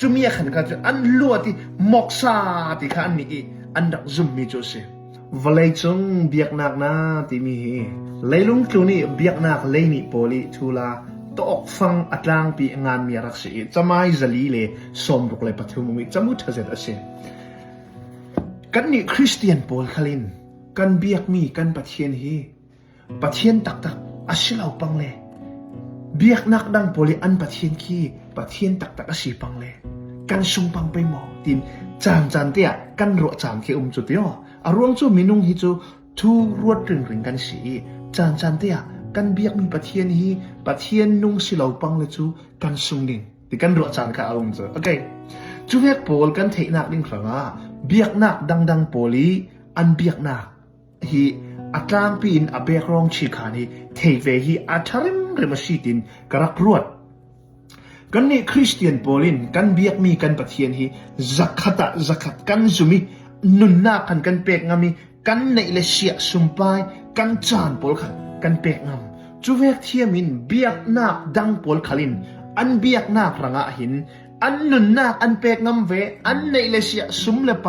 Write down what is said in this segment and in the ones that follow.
จุมีขันกันจะอันลัวที่มอกซาที่ขันนี้อันดักซุ่มมีโจเซวลัยจงเบียกนักนะที่มีเลยลุงครูนี่เบียกนักเลยนี่โพลีทูลาตอกฟังอัตลังปีงานมีรักษีจะไม่จะลีเลยสมรุกเลยปฐุมมิจะมุดเถิดเสียกันนี่คริสเตียนโพลขลินกันเบียกมีกันปะเทียนฮีปะเทียนตักอาศิลาปังเลยเบียกนักดังโพลีอันปะเทียนขี้ปะเทียนตักอาศิปังเลยกันซุงปังไปหมอตินจานเตียกันรัวจานเขจุดเดียวอารวงจูมินุงฮิจูทูรวดริงกันสีจานเตียกันเบียกมีปะเทียนฮีปะเทียนนุ่งศิลาปังเลยจูกันซุงดิ่งที่กันรัวจานข้าอารมณ์จูโอเคจูเวกโพลกันเทนักดิ่งครั้งเบียกนักดังโพลีอันเบียกนักฮีอัตลางปีนอเบกรองชิคานีเทเวฮีอัตริมเรมสีตินกรักรวดกันนี่คริสเตียนโพลินกันเบียกมีกันปะเทียนฮีzakatกันซุมินุนนากันเปกงามีกันในเลเซียสุมไปกันจานโพลขันกันเปกงามจูเวกเทียมินเบียกนักดังโพลขลินอันเบียกนักรังหินอันนุนนาอันเปกงามเวอันในเลเซียสุมเลไป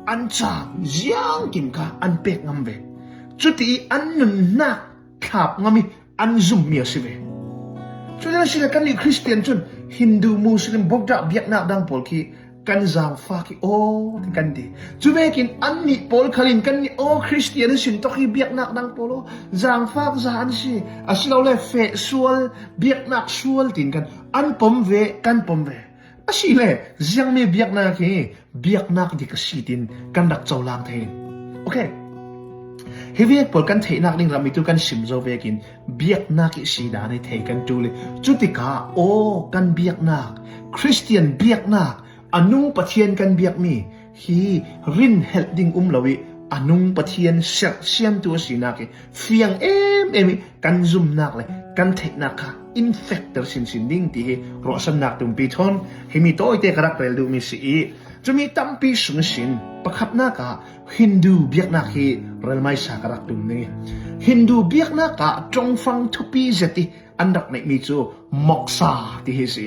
อันจางยังกินค่ะอันเปกงามเวจุดที่อันนุนนักขับงามีอันซุ่มมีสิเวจุดนั้นสิละกันนี่คริสเตียนจุนฮินดูมุสลิมบอกจะเบียกนักดังโพลคีกันจางฟ้าคีโอที่กันดีจุดเวกินอันนี้โพลขลินกันนี่โอคริสเตียนสินตอคีเบียกนักดังโพลจางฟ้าจานสิอาศัยเราเลยเฟะสวลเบียกนักสวลตินกันอันปมเวกันปมเวอาศัยเลยยังไม่เบียกนักเฮเบียกนักดิกสิตินกันดักเจ้าลางเทนโอเคเฮเวียกปอลกันเทนักนิ่งรามิตุกันสิมโซเวกินเบียกนักอิสีดาในเทกันดูเลยจุดที่กาโอกันเบียกนักคริสเตียนเบียกนักอนุงปะเทียนกันเบียกมีฮีรินเฮลดิงลวิอนุงปะเทียนเสียมตัวสีนักเฟียงเอ็มกันซุ่มนักเลยกันเทนักค่ะอินเฟกเตอร์สินดิ้งที่รอสันนักตุ่มปีทอนเฮมีโต้เตกรักเรลดูมีสีจะมีตั้มปีสุนสินประคับนักฮินดูเบียกนักฮีเรลไม่สักรักตุ่มนี้ฮินดูเบียกนักจงฟังทุปีเจติอันดักในมีจูมอกซาที่เฮสิ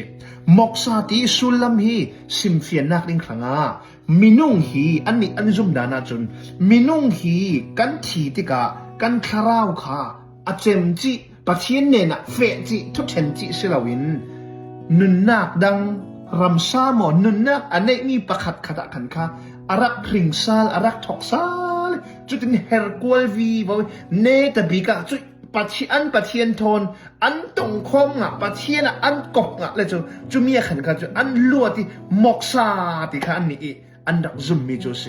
มอกซาที่สุลัมฮีซิมเฟียนนักดิ้งครั้งมินุงฮีอันนี้อันซุ่มดานาจุนมินุงฮีกันทีติกากันคาราวค่ะอาเจมจีปะเทียนเนนะเฟจิทุกเชนจิสิลาวินนุนนักดังรำซาหมอนุนนักอันนี้มีประคัดขดขันค่ะอารักคริงซาลอารักทอกซาลจุดนี้เฮอร์กัววีบอยเนตบิกาจุดปะเทียนปะเทียนทนอันตรงคมปะเทียนอันกบเลยจุมีขันค่ะจุอันลัวที่มอกซาที่ค่ะอันนี้อันดักซุ่มมีจูเซ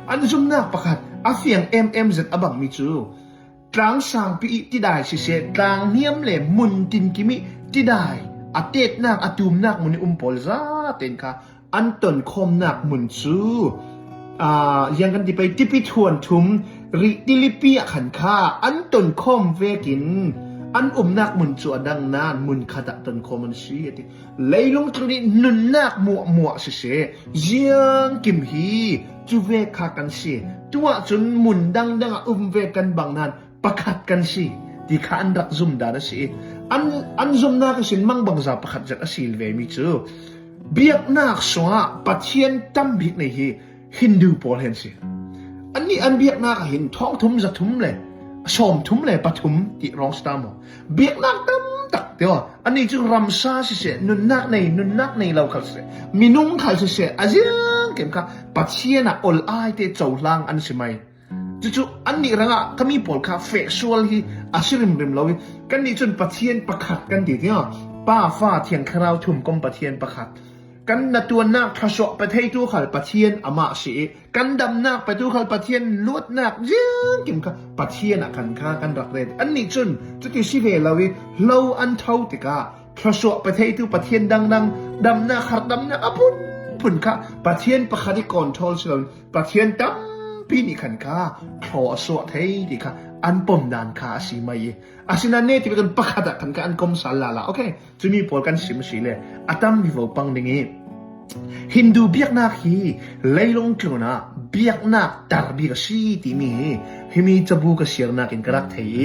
อันซุ่มนักประคัดอาเฟียงMMZอบังมีจูกลางสางปีที่ได้สิเสกลางเนียมเล่มุนตินกิมิที่ได้อาเตตนักอาตุมนักมุนอุมพอลซาเต็นค่ะอันต้นคมนักมุนซูยังกันที่ไปที่พิทวนทุมริติลิปีขันค่าอันต้นคมเวกินอันนักมุนจูดังนานมุนขัดต้นคมมันชีติเลยลงตรงนี้นุนนักมัวสิเสยังกิมฮีจูเวกากันสิตัวจนมุนดังเวกันบางนั้นประคัดกันสิที่ข้าอันรักซุ่มดานะสิอันซุ่มนักสินมังบังซาประคัดจากสิลเวมิจูเบียกนักสวะปัจเจียนตั้มบิกในฮินดูโพลเห็นสิอันนี้อันเบียกนักเห็นท้องทุ่มจะทุ่มเลยชมทุ่มเลยปะทุ่มที่ร้องสตาร์มเบียกนักตั้มตักเดียวอันนี้จึงรำซาสิเสนุนนักในเราขัดเสมีนุ่งขัดเสอาเจียงเก็บค่ะปัจเจียนอลไอเตเจ้าลางอันสิไม่จู่ๆอันนี้รังก็มีผลค่ะเฟกชวลที่อาศิริมเรากันนี่จนปะเทียนประคัดกันดีเนี่ยป้าฟ้าเทียงคราวทุ่มกมปะเทียนประคัดกันนัตัวนักทศปะเทยตัวขัดปะเทียนอามาสีกันดำนักไปตัวขัดปะเทียนลวดนักยังกิมค่ะปะเทียนกันค่ากันรักเรนอันนี้จนจุดที่สิเวเราเราอันเท่าติกาทศปะเทยตัวปะเทียนดังดำนักขัดดำนักพุ่นค่ะปะเทียนประคัดที่ก่อนทอลสิเราปะเทียนตั้มพี่นี่ขันค่าขอสวดให้ดีค่ะอันปมดานค่าสิไม่อาศินันเนที่เป็นประคัดขันค่าอันกมสัลลาโอเคจะมีผลกันสิมสิเลยอาตัมวิวปังดิ่งฮินดูเบียกนักฮีเลยลงกลนะเบียกนักตาร์บีกสีที่มีจับูกเสียงนักอินกระดักเทย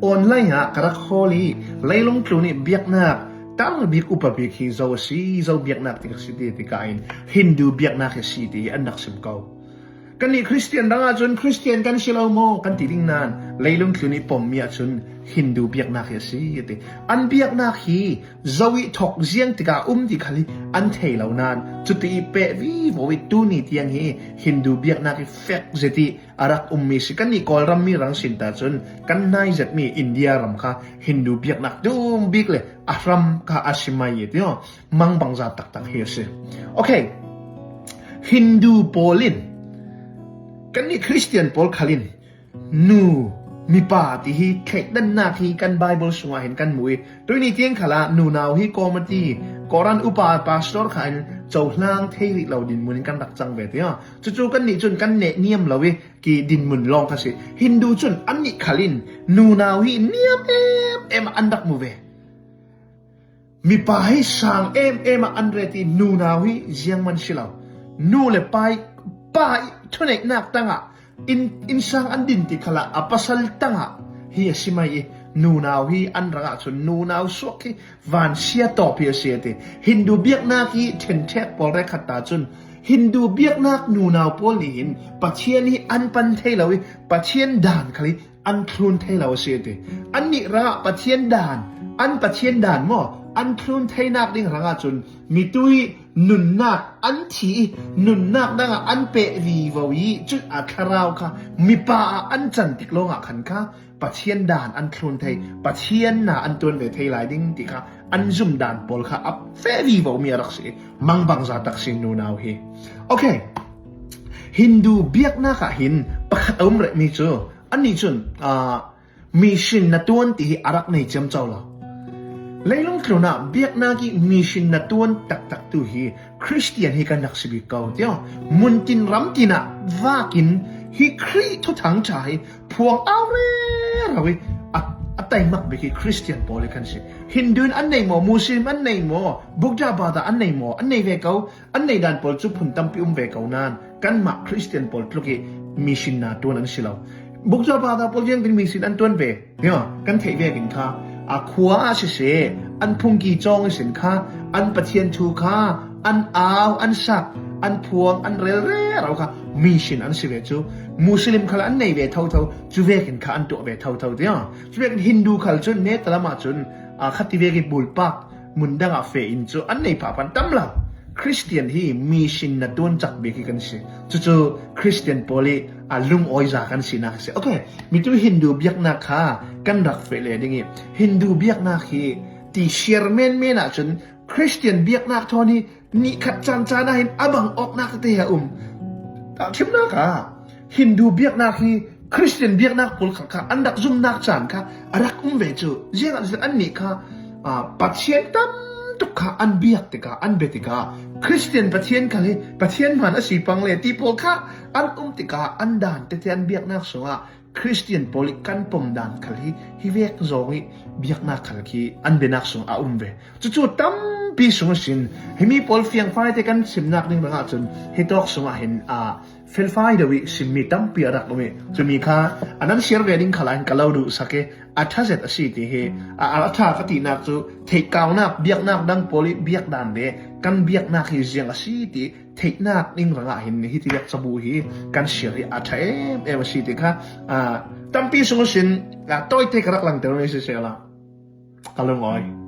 ออนไลน์กระดักฮอลีเลยลงกลนี่เบียกนัก tang bik upabik hi zo si zo biak nak ti si ti kain Hindu biak nak si ti anak sim kau kan ni Christian danga chun Christian kan silaw mo kan tiling nan leilung kluni pom mia chun Hindu biak nak si ti an biak nak hi zawi thok ziang tika ti khali an theilaw nan chuti pe vi vo tu ni tiang hi Hindu biak nak fek zeti arak mi si kan ni kolram mi rang sinta chun kan nai zet mi India ram kha Hindu biak nak dum bik le ahram ka asimai ti yo mang bangza tak tak hi se okay Hindu Polin kan ni Christian Paul khalin nu mi pa ti hi thek dan na hi kan Bible sunga hen kan mui toi ni tiang khala nu naw hi comedy koran upa pastor khain chawhlang theiri laudin mun kan dak chang ve ti ha chu kan ni chun kan ne niam lawi ki din mun long kha se Hindu chun an ni khalin nu naw hi niam em andak mu ve mi pa hi sang em an reti nu naw hi jiang man silaw nu le pai pa thunek nak tanga in sang an din ti khala apasal tanga hi simai nu naw hi an ranga chun nu naw sok hi van sia to pi sia te Hindu biak nak hi then thek pol re khata chun Hindu biak nak nu naw pol ni hin pathian hi an pan theilawi pathian dan khali an thlun theilaw sia te an ni ra pathian dan mo an thlun theinak ding ranga chun mitui nun nak an thi nun nak danga an pe vi vawi chu a kharau kha mi pa an chan tik longa khan kha pathian dan an thlun thei pathian na an ton ve thei lai ding ti kha an zum dan pol kha ap fe vi vaw mi rak si mang bang za tak sin nu naw hi okay Hindu biak na kha hin pakhat re mi chu an ni chun mi shin na ton ti arak nei cham chawla leilong klona biak na ki mission na tuan tak tak tu hi Christian hi kan naksibi kau tio muntin ramtina vakin hi kri to thang chai phuang aure rawi atay mak beki Christian poli kan si Hindun an nei mo Muslim an nei mo Bugja bada an nei mo an nei ve kau an nei dan pol chu phun tampi ve kau nan kan mak Christian pol tluki mission na tuan an silaw Bugja bada pol jeng din mission an tuan ve yo kan thei ve kin kha a khua a se an phungki chong sin kha an pathian thu kha an aw an sak an phuang an rel re raw kha mission an si ve chu Muslim khala an nei ve thau chu ve kin kha an to ve thau dia chu ve Hindu khal chun ne talama chun a khati ve ki bulpak mundanga fe in chu an nei pa pan tamla Christian hi mission na don chak be ki kan si chu Christian poli a lung oi za kan si na se okay mi tu Hindu biak na kha kan rak fe le dingi Hindu biak na khi ti shermen me na chun Christian biak na thoni ni khat chan na hin abang ok na te ha ta thim na ka Hindu biak na khi Christian biak na pol kha andak zum nak chan kha arak ve chu jeng an ni kha pathian tam tukha an biak tika an betika Christian pathian kali pathian man asi pangle ti pol kha an tika an dan te an biak nak songa Christian poli kan pom dan kali hi vek zongi biak nak khalki an benak song a ve chu tam pi song sin hemi pol fiang fai te kan simnak ning nga chun hitok songa hin fel fai dewi simmi tam pi arak me chumi kha anan share wedding khalan kalaudu sake athazet asi ti he atha khati nak chu thei kaw nak biak nak dang poli biak dan de kan biak nak hi jiang asi ti thei nak ning ranga hin hi ti yak chabu hi kan share atha em asi ti kha tampi song sin toy te karak lang te se la kalong oi